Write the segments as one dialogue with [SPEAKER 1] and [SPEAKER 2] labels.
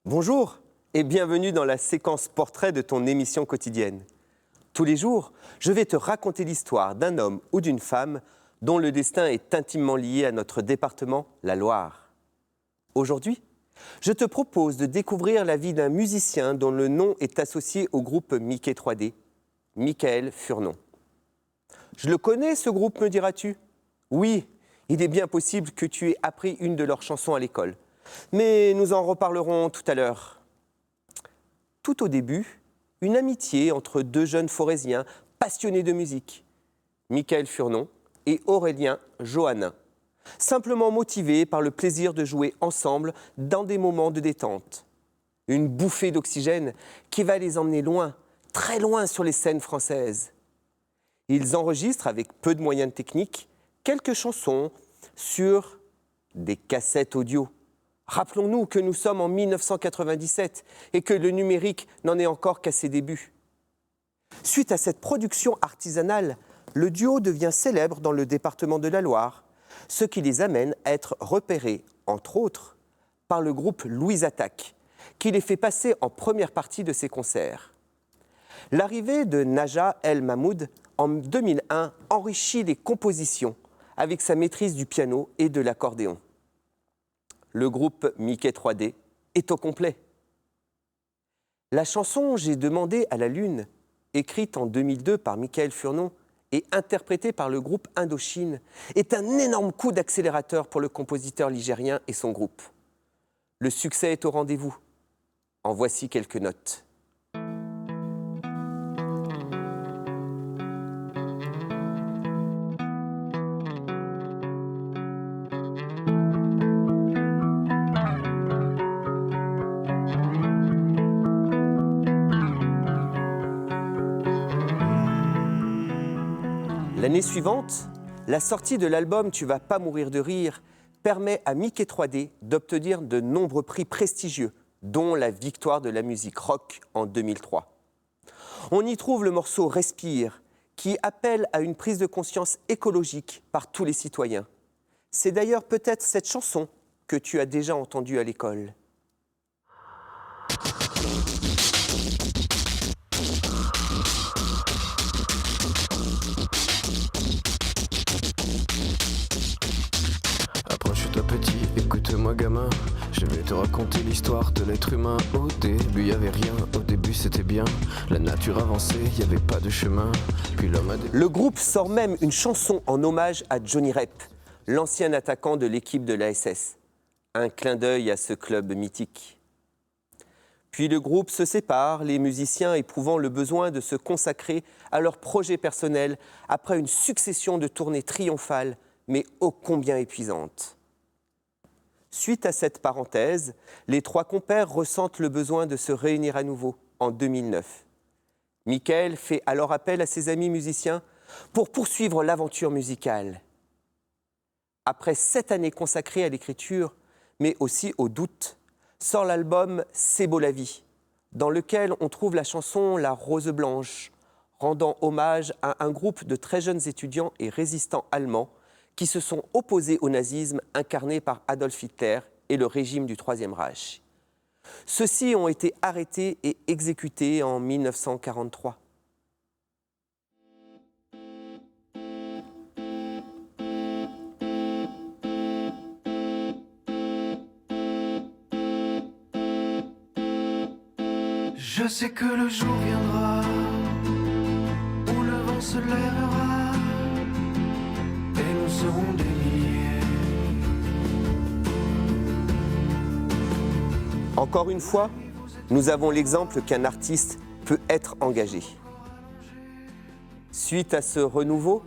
[SPEAKER 1] Bonjour et bienvenue dans la séquence portrait de ton émission quotidienne. Tous les jours, je vais te raconter l'histoire d'un homme ou d'une femme dont le destin est intimement lié à notre département, la Loire. Aujourd'hui, je te propose de découvrir la vie d'un musicien dont le nom est associé au groupe Mickey 3D, Michael Furnon. Je le connais, ce groupe, me diras-tu ? Oui, il est bien possible que tu aies appris une de leurs chansons à l'école. Mais nous en reparlerons tout à l'heure. Tout au début, une amitié entre deux jeunes forésiens passionnés de musique, Michael Furnon et Aurélien Johannin, simplement motivés par le plaisir de jouer ensemble dans des moments de détente. Une bouffée d'oxygène qui va les emmener loin, très loin sur les scènes françaises. Ils enregistrent avec peu de moyens techniques quelques chansons sur des cassettes audio. Rappelons-nous que nous sommes en 1997 et que le numérique n'en est encore qu'à ses débuts. Suite à cette production artisanale, le duo devient célèbre dans le département de la Loire, ce qui les amène à être repérés, entre autres, par le groupe Louise Attaque, qui les fait passer en première partie de ses concerts. L'arrivée de Naja El Mahmoud en 2001 enrichit les compositions avec sa maîtrise du piano et de l'accordéon. Le groupe Mickey 3D est au complet. La chanson « J'ai demandé à la Lune », écrite en 2002 par Michael Furnon et interprétée par le groupe Indochine, est un énorme coup d'accélérateur pour le compositeur ligérien et son groupe. Le succès est au rendez-vous. En voici quelques notes. L'année suivante, la sortie de l'album « Tu vas pas mourir de rire » permet à Mickey 3D d'obtenir de nombreux prix prestigieux, dont la victoire de la musique rock en 2003. On y trouve le morceau « Respire » qui appelle à une prise de conscience écologique par tous les citoyens. C'est d'ailleurs peut-être cette chanson que tu as déjà entendue à l'école.
[SPEAKER 2] Approche-toi petit, écoute-moi gamin. Je vais te raconter l'histoire de l'être humain. Au début y avait rien, au début c'était bien. La nature avançait, y avait pas de chemin. Puis l'homme a...
[SPEAKER 1] Le groupe sort même une chanson en hommage à Johnny Rep, l'ancien attaquant de l'équipe de l'ASS. Un clin d'œil à ce club mythique. Puis le groupe se sépare, les musiciens éprouvant le besoin de se consacrer à leurs projets personnels après une succession de tournées triomphales, mais ô combien épuisantes. Suite à cette parenthèse, les trois compères ressentent le besoin de se réunir à nouveau en 2009. Michael fait alors appel à ses amis musiciens pour poursuivre l'aventure musicale. Après 7 années consacrées à l'écriture, mais aussi au doute, sort l'album « C'est beau la vie », dans lequel on trouve la chanson « La rose blanche », rendant hommage à un groupe de très jeunes étudiants et résistants allemands qui se sont opposés au nazisme incarné par Adolf Hitler et le régime du Troisième Reich. Ceux-ci ont été arrêtés et exécutés en 1943.
[SPEAKER 2] Je sais que le jour viendra où le vent se lèvera et nous serons des milliers.
[SPEAKER 1] Encore une fois, nous avons l'exemple qu'un artiste peut être engagé. Suite à ce renouveau,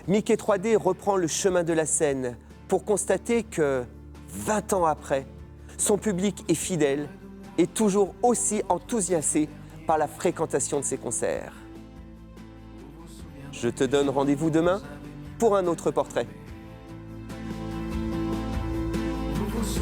[SPEAKER 1] Mickey 3D reprend le chemin de la scène pour constater que, 20 ans après, son public est fidèle et toujours aussi enthousiasmé par la fréquentation de ses concerts. Je te donne rendez-vous demain pour un autre portrait.